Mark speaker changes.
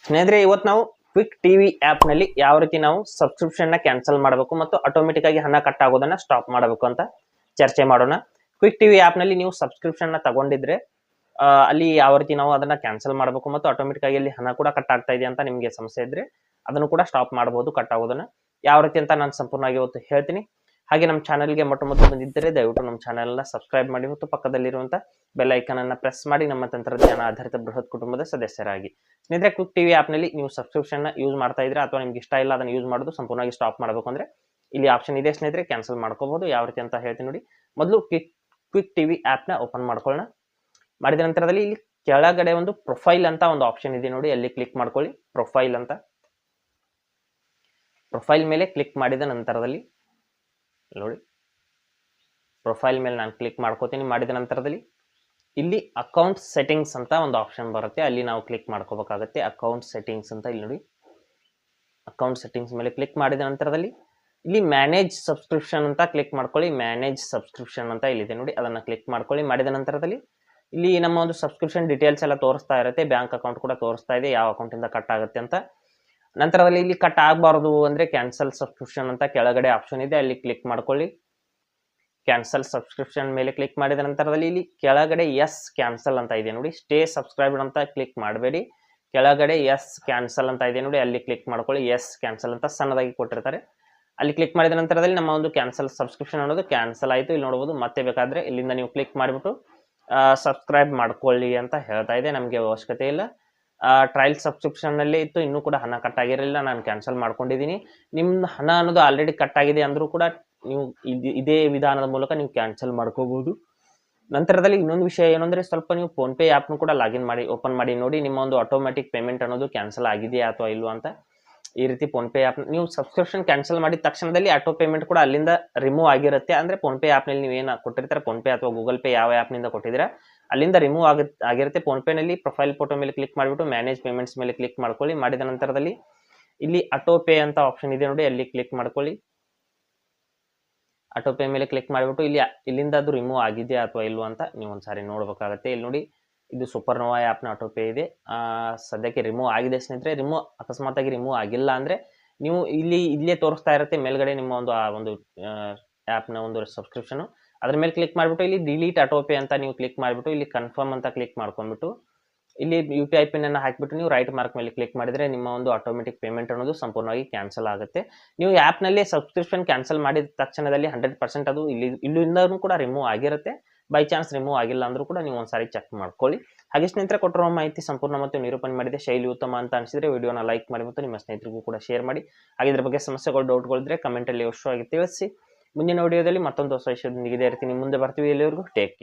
Speaker 1: ಸ್ನೇಹಿತರೆ, ಇವತ್ತು ನಾವು ಕ್ವಿಕ್ ಟಿವಿ ಆಪ್ ನಲ್ಲಿ ಯಾವ ರೀತಿ ನಾವು ಸಬ್ಸ್ಕ್ರಿಪ್ಷನ್ ನ ಕ್ಯಾನ್ಸಲ್ ಮಾಡಬೇಕು ಮತ್ತು ಆಟೋಮೆಟಿಕ್ ಆಗಿ ಹಣ ಕಟ್ ಆಗೋದನ್ನ ಸ್ಟಾಪ್ ಮಾಡಬೇಕು ಅಂತ ಚರ್ಚೆ ಮಾಡೋಣ. ಕ್ವಿಕ್ ಟಿವಿ ಆಪ್ ನಲ್ಲಿ ನೀವು ಸಬ್ಸ್ಕ್ರಿಪ್ಷನ್ ನ ತಗೊಂಡಿದ್ರೆ ಅಲ್ಲಿ ಯಾವ ರೀತಿ ನಾವು ಅದನ್ನ ಕ್ಯಾನ್ಸಲ್ ಮಾಡಬೇಕು ಮತ್ತು ಆಟೋಮೆಟಿಕ್ ಆಗಿ ಅಲ್ಲಿ ಹಣ ಕೂಡ ಕಟ್ ಆಗ್ತಾ ಇದೆ ಅಂತ ನಿಮಗೆ ಸಮಸ್ಯೆ ಇದ್ರೆ ಅದನ್ನು ಕೂಡ ಸ್ಟಾಪ್ ಮಾಡಬಹುದು. ಕಟ್ ಆಗೋದನ್ನ ಯಾವ ರೀತಿ ಅಂತ ನಾನು ಸಂಪೂರ್ಣವಾಗಿ ಇವತ್ತು ಹೇಳ್ತೀನಿ. ಹಾಗೆ ನಮ್ಮ ಚಾನಲ್ಗೆ ಮೊಟ್ಟ ಮೊದಲು ಬಂದಿದ್ದರೆ ದಯವಿಟ್ಟು ನಮ್ಮ ಚಾನೆಲ್ನ ಸಬ್ಸ್ಕ್ರೈಬ್ ಮಾಡಿ ಮತ್ತು ಪಕ್ಕದಲ್ಲಿರುವಂಥ ಬೆಲ್ ಐಕನ್ ಅನ್ನು ಪ್ರೆಸ್ ಮಾಡಿ ನಮ್ಮ ತಂತ್ರಜ್ಞಾನ ಆಧಾರಿತ ಬೃಹತ್ ಕುಟುಂಬದ ಸದಸ್ಯರಾಗಿ. ಸ್ನೇಹಿತರೆ, ಕ್ವಿಕ್ ಟಿವಿ ಆಪ್ನಲ್ಲಿ ನೀವು ಸಬ್ಸ್ಕ್ರಿಪ್ಷನ್ ಯೂಸ್ ಮಾಡ್ತಾ ಇದ್ರೆ ಅಥವಾ ನಿಮ್ಗೆ ಇಷ್ಟ ಇಲ್ಲ ಅದನ್ನು ಯೂಸ್ ಮಾಡೋದು ಸಂಪೂರ್ಣವಾಗಿ ಸ್ಟಾಪ್ ಮಾಡಬೇಕು ಅಂದ್ರೆ ಇಲ್ಲಿ ಆಪ್ಷನ್ ಇದೆ ಸ್ನೇಹಿತರೆ, ಕ್ಯಾನ್ಸಲ್ ಮಾಡ್ಕೋಬಹುದು. ಯಾವ ರೀತಿ ಅಂತ ಹೇಳ್ತೀನಿ ನೋಡಿ. ಮೊದಲು ಕ್ವಿಕ್ ಟಿವಿ ಆಪ್ನ ಓಪನ್ ಮಾಡ್ಕೊಳ್ಳೋಣ. ಮಾಡಿದ ನಂತರದಲ್ಲಿ ಇಲ್ಲಿ ಕೆಳಗಡೆ ಒಂದು ಪ್ರೊಫೈಲ್ ಅಂತ ಒಂದು ಆಪ್ಷನ್ ಇದೆ ನೋಡಿ, ಅಲ್ಲಿ ಕ್ಲಿಕ್ ಮಾಡ್ಕೊಳ್ಳಿ. ಪ್ರೊಫೈಲ್ ಅಂತ, ಪ್ರೊಫೈಲ್ ಮೇಲೆ ಕ್ಲಿಕ್ ಮಾಡಿದ ನಂತರದಲ್ಲಿ ನೋಡಿ, ಪ್ರೊಫೈಲ್ ಮೇಲೆ ನಾನು ಕ್ಲಿಕ್ ಮಾಡ್ಕೋತೀನಿ. ಮಾಡಿದ ನಂತರದಲ್ಲಿ ಇಲ್ಲಿ ಅಕೌಂಟ್ ಸೆಟ್ಟಿಂಗ್ಸ್ ಅಂತ ಒಂದು ಆಪ್ಷನ್ ಬರುತ್ತೆ, ಅಲ್ಲಿ ನಾವು ಕ್ಲಿಕ್ ಮಾಡ್ಕೋಬೇಕಾಗತ್ತೆ. ಅಕೌಂಟ್ ಸೆಟ್ಟಿಂಗ್ಸ್ ಅಂತ ಇಲ್ಲಿ ನೋಡಿ, ಅಕೌಂಟ್ ಸೆಟ್ಟಿಂಗ್ಸ್ ಮೇಲೆ ಕ್ಲಿಕ್ ಮಾಡಿದ ನಂತರದಲ್ಲಿ ಇಲ್ಲಿ ಮ್ಯಾನೇಜ್ ಸಬ್ಸ್ಕ್ರಿಪ್ಷನ್ ಅಂತ ಕ್ಲಿಕ್ ಮಾಡ್ಕೊಳ್ಳಿ. ಮ್ಯಾನೇಜ್ ಸಬ್ಸ್ಕ್ರಿಪ್ಷನ್ ಅಂತ ಇಲ್ಲಿದೆ ನೋಡಿ, ಅದನ್ನ ಕ್ಲಿಕ್ ಮಾಡ್ಕೊಳ್ಳಿ. ಮಾಡಿದ ನಂತರದಲ್ಲಿ ಇಲ್ಲಿ ನಮ್ಮ ಒಂದು ಸಬ್ಸ್ಕ್ರಿಪ್ಷನ್ ಡೀಟೇಲ್ಸ್ ಎಲ್ಲ ತೋರಿಸ್ತಾ ಇರುತ್ತೆ, ಬ್ಯಾಂಕ್ ಅಕೌಂಟ್ ಕೂಡ ತೋರಿಸ್ತಾ ಇದೆ, ಯಾವ ಅಕೌಂಟ್ ಇಂದ ಕಟ್ ಆಗುತ್ತೆ ಅಂತ. ನಂತರದಲ್ಲಿ ಇಲ್ಲಿ ಕಟ್ ಆಗಬಾರ್ದು ಅಂದ್ರೆ ಕ್ಯಾನ್ಸಲ್ ಸಬ್ಸ್ಕ್ರಿಪ್ಷನ್ ಅಂತ ಕೆಳಗಡೆ ಆಪ್ಷನ್ ಇದೆ, ಅಲ್ಲಿ ಕ್ಲಿಕ್ ಮಾಡ್ಕೊಳ್ಳಿ. ಕ್ಯಾನ್ಸಲ್ ಸಬ್ಸ್ಕ್ರಿಪ್ಷನ್ ಮೇಲೆ ಕ್ಲಿಕ್ ಮಾಡಿದ ನಂತರದಲ್ಲಿ ಇಲ್ಲಿ ಕೆಳಗಡೆ ಎಸ್ ಕ್ಯಾನ್ಸಲ್ ಅಂತ ಇದೆ ನೋಡಿ, ಸ್ಟೇ ಸಬ್ಸ್ಕ್ರೈಬ್ಡ್ ಅಂತ ಕ್ಲಿಕ್ ಮಾಡಬೇಡಿ. ಕೆಳಗಡೆ ಎಸ್ ಕ್ಯಾನ್ಸಲ್ ಅಂತ ಇದೆ ನೋಡಿ, ಅಲ್ಲಿ ಕ್ಲಿಕ್ ಮಾಡ್ಕೊಳ್ಳಿ. ಎಸ್ ಕ್ಯಾನ್ಸಲ್ ಅಂತ ಸಣ್ಣದಾಗಿ ಕೊಟ್ಟಿರ್ತಾರೆ, ಅಲ್ಲಿ ಕ್ಲಿಕ್ ಮಾಡಿದ ನಂತರದಲ್ಲಿ ನಮ್ಮ ಒಂದು ಕ್ಯಾನ್ಸಲ್ ಸಬ್ಸ್ಕ್ರಿಪ್ಷನ್ ಅನ್ನೋದು ಕ್ಯಾನ್ಸಲ್ ಆಯಿತು. ಇಲ್ಲಿ ನೋಡಬಹುದು. ಮತ್ತೆ ಬೇಕಾದ್ರೆ ಇಲ್ಲಿಂದ ನೀವು ಕ್ಲಿಕ್ ಮಾಡಿಬಿಟ್ಟು ಸಬ್ಸ್ಕ್ರೈಬ್ ಮಾಡ್ಕೊಳ್ಳಿ ಅಂತ ಹೇಳ್ತಾ ಇದೆ. ನಮಗೆ ಅವಶ್ಯಕತೆ ಇಲ್ಲ. ಟ್ರಯಲ್ ಸಬ್ಸ್ಕ್ರಿಪ್ಷನ್ ನಲ್ಲಿ ಇತ್ತು, ಇನ್ನೂ ಕೂಡ ಹಣ ಕಟ್ ಆಗಿರಲಿಲ್ಲ, ನಾನು ಕ್ಯಾನ್ಸಲ್ ಮಾಡ್ಕೊಂಡಿದ್ದೀನಿ. ನಿಮ್ಮ ಹಣ ಅನ್ನೋದು ಆಲ್ರೆಡಿ ಕಟ್ ಆಗಿದೆ ಅಂದ್ರೂ ಕೂಡ ನೀವು ಇದೇ ವಿಧಾನದ ಮೂಲಕ ನೀವು ಕ್ಯಾನ್ಸಲ್ ಮಾಡ್ಕೋಬಹುದು. ನಂತರದಲ್ಲಿ ಇನ್ನೊಂದು ವಿಷಯ ಏನಂದ್ರೆ, ಸ್ವಲ್ಪ ನೀವು ಫೋನ್ ಪೇ ಆ್ಯಪ್ನು ಕೂಡ ಲಾಗಿನ್ ಮಾಡಿ ಓಪನ್ ಮಾಡಿ ನೋಡಿ, ನಿಮ್ಮ ಒಂದು ಆಟೋಮೆಟಿಕ್ ಪೇಮೆಂಟ್ ಅನ್ನೋದು ಕ್ಯಾನ್ಸಲ್ ಆಗಿದೆಯಾ ಅಥವಾ ಇಲ್ವಾ ಅಂತ. ಈ ರೀತಿ ಫೋನ್ ಪೇ ಆ್ಯಪ್ ನೀವು ಸಬ್ಸ್ಕ್ರಿಪ್ಷನ್ ಕ್ಯಾನ್ಸಲ್ ಮಾಡಿದ ತಕ್ಷಣದಲ್ಲಿ ಆಟೋ ಪೇಮೆಂಟ್ ಕೂಡ ಅಲ್ಲಿಂದ ರಿಮೂವ್ ಆಗಿರುತ್ತೆ. ಅಂದ್ರೆ ಫೋನ್ ಪೇ ಆ್ಯಪ್ನಲ್ಲಿ ನೀವು ಏನು ಕೊಟ್ಟಿರ್ತಾರೆ, ಫೋನ್ ಪೇ ಅಥವಾ ಗೂಗಲ್ ಪೇ ಯಾವ ಆ್ಯಪ್ನಿಂದ ಕೊಟ್ಟಿದ್ದೀರಾ ಅಲ್ಲಿಂದ ರಿಮೂವ್ ಆಗಿರುತ್ತೆ. ಫೋನ್ ಪೇನಲ್ಲಿ ಪ್ರೊಫೈಲ್ ಫೋಟೋ ಮೇಲೆ ಕ್ಲಿಕ್ ಮಾಡಿಬಿಟ್ಟು ಮ್ಯಾನೇಜ್ ಪೇಮೆಂಟ್ಸ್ ಮೇಲೆ ಕ್ಲಿಕ್ ಮಾಡ್ಕೊಳ್ಳಿ. ಮಾಡಿದ ನಂತರದಲ್ಲಿ ಇಲ್ಲಿ ಆಟೋ ಪೇ ಅಂತ ಆಪ್ಷನ್ ಇದೆ ನೋಡಿ, ಅಲ್ಲಿ ಕ್ಲಿಕ್ ಮಾಡ್ಕೊಳ್ಳಿ. ಆಟೋ ಪೇ ಮೇಲೆ ಕ್ಲಿಕ್ ಮಾಡಿಬಿಟ್ಟು ಇಲ್ಲಿಂದ ಅದು ರಿಮೂವ್ ಆಗಿದೆಯಾ ಅಥವಾ ಇಲ್ವಾ ಅಂತ ನೀವು ಒಂದ್ಸಾರಿ ನೋಡ್ಬೇಕಾಗತ್ತೆ. ಇಲ್ಲಿ ನೋಡಿ, ಇದು ಸೂಪರ್ ನೋವಾ ಆ್ಯಪ್ನ ಆಟೋ ಪೇ ಇದೆ, ಸದ್ಯಕ್ಕೆ ರಿಮೂವ್ ಆಗಿದೆ ಸ್ನೇಹಿತರೆ. ರಿಮೂವ್ ಅಕಸ್ಮಾತ್ ಆಗಿ ರಿಮೂವ್ ಆಗಿಲ್ಲ ಅಂದ್ರೆ ನೀವು ಇಲ್ಲೇ ತೋರಿಸ್ತಾ ಇರುತ್ತೆ ಮೇಲ್ಗಡೆ ನಿಮ್ಮ ಒಂದು ಆ ಒಂದು ಆ್ಯಪ್ನ ಒಂದು ಸಬ್ಸ್ಕ್ರಿಪ್ಷನ್, ಅದ್ರ ಮೇಲೆ ಕ್ಲಿಕ್ ಮಾಡಿಬಿಟ್ಟು ಇಲ್ಲಿ ಡಿಲೀಟ್ ಆಟೋ ಪೇ ಅಂತ ನೀವು ಕ್ಲಿಕ್ ಮಾಡಿಬಿಟ್ಟು ಇಲ್ಲಿ ಕನ್ಫರ್ಮ್ ಅಂತ ಕ್ಲಿಕ್ ಮಾಡ್ಕೊಂಡ್ಬಿಟ್ಟು ಇಲ್ಲಿ UPI ಪಿನ್ ಅನ್ನು ಹಾಕಿಬಿಟ್ಟು ನೀವು ರೈಟ್ ಮಾರ್ಕ್ ಮೇಲೆ ಕ್ಲಿಕ್ ಮಾಡಿದ್ರೆ ನಿಮ್ಮ ಒಂದು ಆಟೋಮೆಟಿಕ್ ಪೇಮೆಂಟ್ ಅನ್ನೋದು ಸಂಪೂರ್ಣವಾಗಿ ಕ್ಯಾನ್ಸಲ್ ಆಗುತ್ತೆ. ನೀವು ಆ್ಯಪ್ನಲ್ಲಿ ಸಬ್ಸ್ಕ್ರಿಪ್ಷನ್ ಕ್ಯಾನ್ಸಲ್ ಮಾಡಿದ ತಕ್ಷಣದಲ್ಲಿ 100% ಅದು ಇಲ್ಲಿಂದನೂ ಕೂಡ ರಿಮೂವ್ ಆಗಿರುತ್ತೆ. ಬೈ ಚಾನ್ಸ್ ರಿಮೂವ್ ಆಗಿಲ್ಲ ಅಂದ್ರೂ ಕೂಡ ನೀವು ಒಂದ್ಸಾರಿ ಚೆಕ್ ಮಾಡ್ಕೊಳ್ಳಿ. ಹಾಗೆ ಸ್ನೇಹಿತರೆ, ಕೊಟ್ಟಿರೋ ಮಾಹಿತಿ ಸಂಪೂರ್ಣ ಮತ್ತು ನಿರೂಪಣೆ ಮಾಡಿದೆ, ಶೈಲಿ ಉತ್ತಮ ಅಂತ ಅನಿಸಿದ್ರೆ ವಿಡಿಯೋನ ಲೈಕ್ ಮಾಡಿ ಮತ್ತು ನಿಮ್ಮ ಸ್ನೇಹಿತರಿಗೂ ಕೂಡ ಶೇರ್ ಮಾಡಿ. ಹಾಗೆ ಇದ್ರ ಬಗ್ಗೆ ಸಮಸ್ಯೆಗಳು ಡೌಟ್ಗಳಿದ್ರೆ ಕಮೆಂಟಲ್ಲಿ ಅವಶ್ಯವಾಗಿ ತಿಳಿಸಿ. ಮುಂದಿನ ವಿಡಿಯೋದಲ್ಲಿ ಮತ್ತೊಂದು ಹೊಸ ವಿಷಯದೊಂದಿಗೆ ಇದೇ ರೀತಿ ನಿಮ್ಮ ಮುಂದೆ ಬರ್ತೀವಿ. ಎಲ್ಲಿವರೆಗೂ ಟೇಕ್ ಕೇರ್.